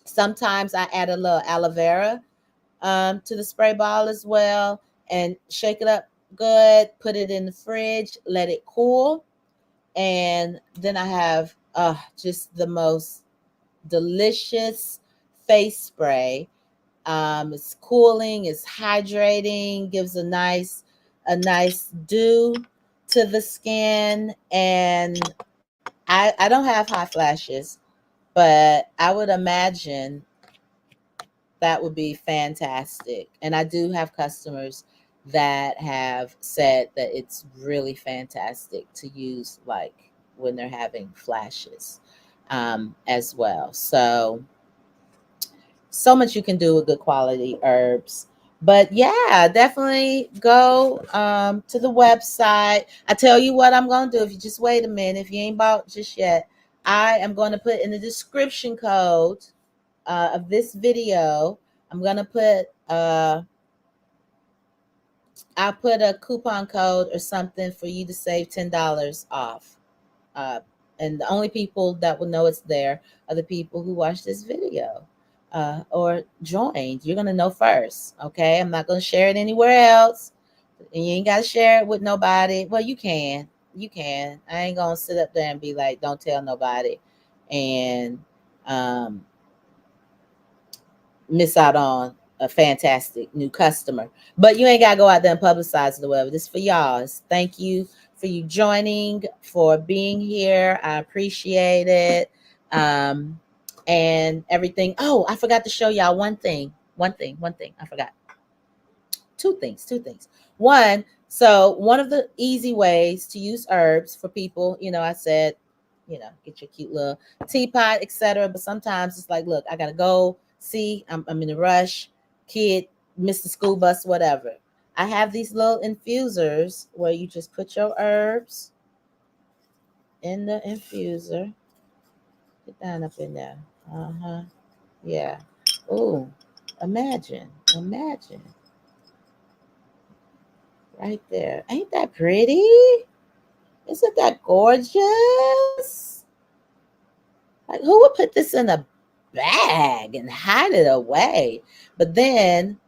Sometimes I add a little aloe vera to the spray bottle as well and shake it up good, put it in the fridge, let it cool, and then I have just the most delicious face spray. It's cooling, it's hydrating, gives a nice dew to the skin, and I don't have hot flashes, but I would imagine that would be fantastic. And I do have customers that have said that it's really fantastic to use, like when they're having flashes as well. So much you can do with good quality herbs. But yeah, definitely go to the website. I tell you what I'm going to do. If you just wait a minute, if you ain't bought just yet, I am going to put in the description code of this video. I'm gonna put I'll put a coupon code or something for you to save $10 off. Uh, and the only people that will know it's there are the people who watch this video or joined. You're gonna know first, okay? I'm not gonna share it anywhere else, and you ain't gotta share it with nobody. Well, you can. I ain't gonna sit up there and be like, "Don't tell nobody," and um, miss out on a fantastic new customer. But you ain't got to go out there and publicize the web. This is for y'all. Thank you for you joining, for being here. I appreciate it. Um, and everything. Oh, I forgot to show y'all one thing. One thing. I forgot. Two things. One, so one of the easy ways to use herbs for people, I said, get your cute little teapot, etc. But sometimes it's like, look, I gotta go. See, I'm in a rush. Kid missed the school bus, whatever. I have these little infusers where you just put your herbs in the infuser. Get down up in there. Uh-huh. Yeah. Ooh. Imagine. Right there. Ain't that pretty? Isn't that gorgeous? Like, who would put this in a bag and hide it away? But then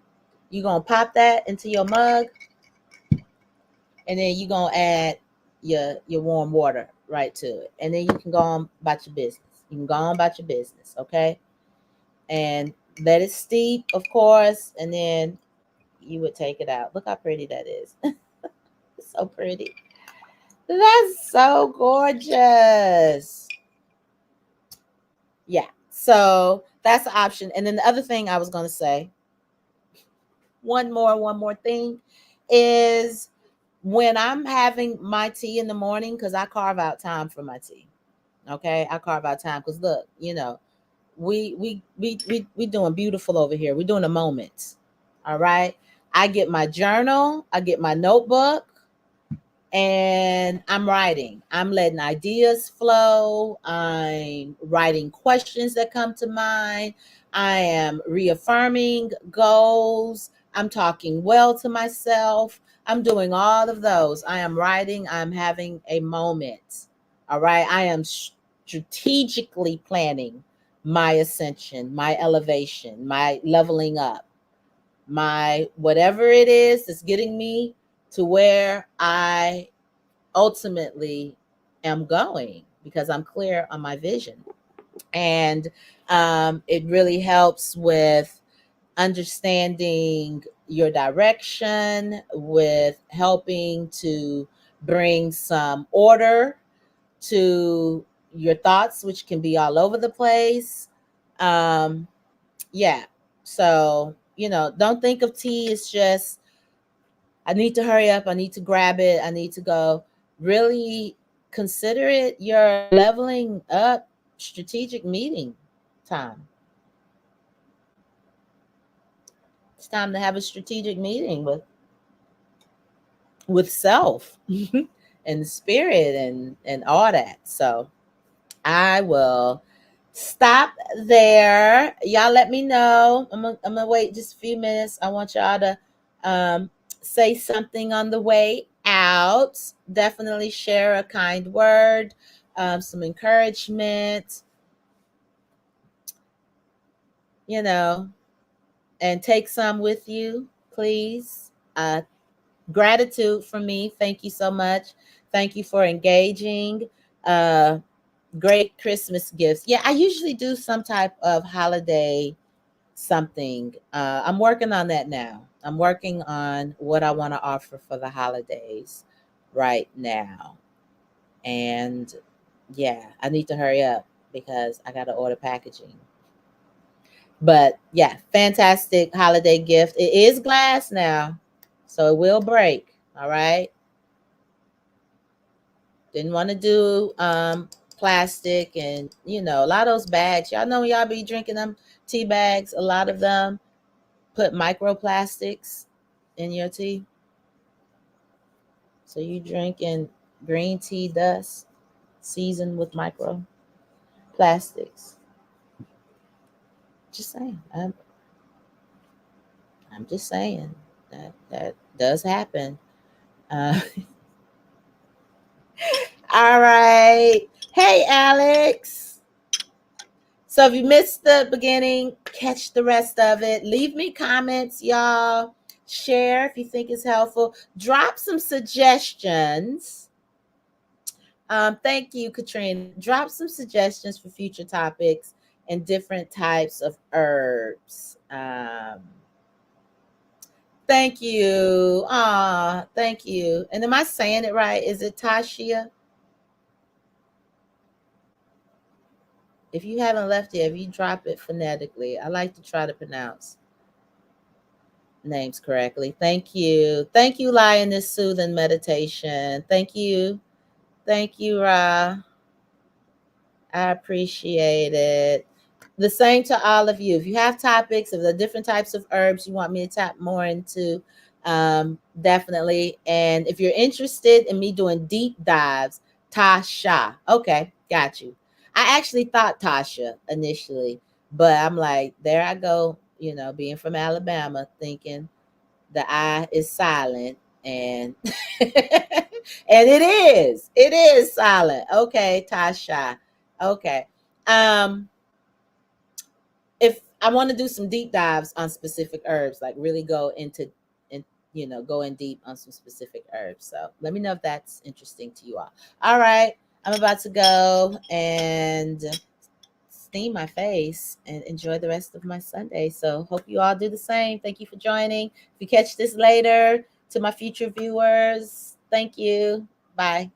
you're going to pop that into your mug, and then you're going to add your warm water right to it. And then you can go on about your business. Okay? And let it steep, of course, and then you would take it out. Look how pretty that is. It's so pretty. That's so gorgeous. Yeah. So that's the option. And then the other thing I was going to say, one more thing is when I'm having my tea in the morning, because I carve out time for my tea. Okay. I carve out time because look, we doing beautiful over here. We're doing a moment. All right. I get my journal, I get my notebook, and I'm writing. I'm letting ideas flow. I'm writing questions that come to mind. I am reaffirming goals. I'm talking well to myself. I'm doing all of those. I am writing. I'm having a moment. All right. I am strategically planning my ascension, my elevation, my leveling up, my whatever it is that's getting me to where I ultimately am going, because I'm clear on my vision. And it really helps with understanding your direction, with helping to bring some order to your thoughts, which can be all over the place. Yeah. So, don't think of tea as just, I need to hurry up, I need to grab it, I need to go. Really consider it your leveling up strategic meeting time. It's time to have a strategic meeting with self and spirit and all that. So I will stop there. Y'all let me know. I'm gonna wait just a few minutes. I want y'all to um, say something on the way out. Definitely share a kind word, some encouragement, you know, and take some with you, please. Gratitude from me. Thank you so much. Thank you for engaging. Uh, Great Christmas gifts. Yeah, I usually do some type of holiday something. I'm working on that now. I'm working on what I want to offer for the holidays right now. And yeah, I need to hurry up because I got to order packaging. But yeah, fantastic holiday gift. It is glass now, so it will break. All right. Didn't want to do plastic, and a lot of those bags. Y'all know when y'all be drinking them tea bags, a lot of them put microplastics in your tea. So you drinking green tea dust seasoned with microplastics. Just saying. I'm just saying that does happen. Uh, all right. Hey, Alex. So if you missed the beginning, catch the rest of it. Leave me comments, y'all. Share if you think it's helpful. Drop some suggestions. Thank you, Katrina. Drop some suggestions for future topics and different types of herbs. Thank you. Thank you. And am I saying it right? Is it Tashia? If you haven't left yet, if you drop it phonetically, I like to try to pronounce names correctly. Thank you. Thank you, Lioness Soothing Meditation. Thank you. Thank you, Ra. I appreciate it. The same to all of you. If you have topics of the different types of herbs you want me to tap more into, definitely. And if you're interested in me doing deep dives, Tasha. Okay, got you. I actually thought Tasha initially, but I'm like, there I go, being from Alabama, thinking the I is silent, and and it is silent. Okay, Tasha. Okay. Um, if I want to do some deep dives on specific herbs, like really go into and go in deep on some specific herbs. So let me know if that's interesting to you all. All right. I'm about to go and steam my face and enjoy the rest of my Sunday. So hope you all do the same. Thank you for joining. If you catch this later, to my future viewers, thank you. Bye.